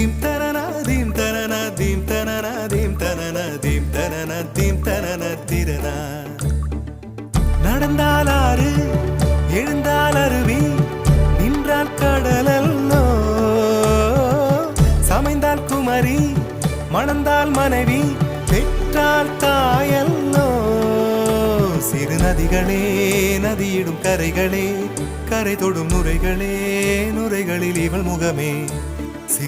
Theme தனனா theme தனனா theme தனனா தீம் தனனா தீம் தனனா தீம் தனன திரனா. நடந்தால் ஆறு எழுந்தால் அருவி நின்றால் கடலல்லோ சமைந்தால் குமரி மணந்தால் மனைவி பெற்றால் தாயல்லோ. சிறு நதிகளே நதியிடும் கரைகளே கரை தொடும் நுரைகளே நுரைகளில் இவள் முகமே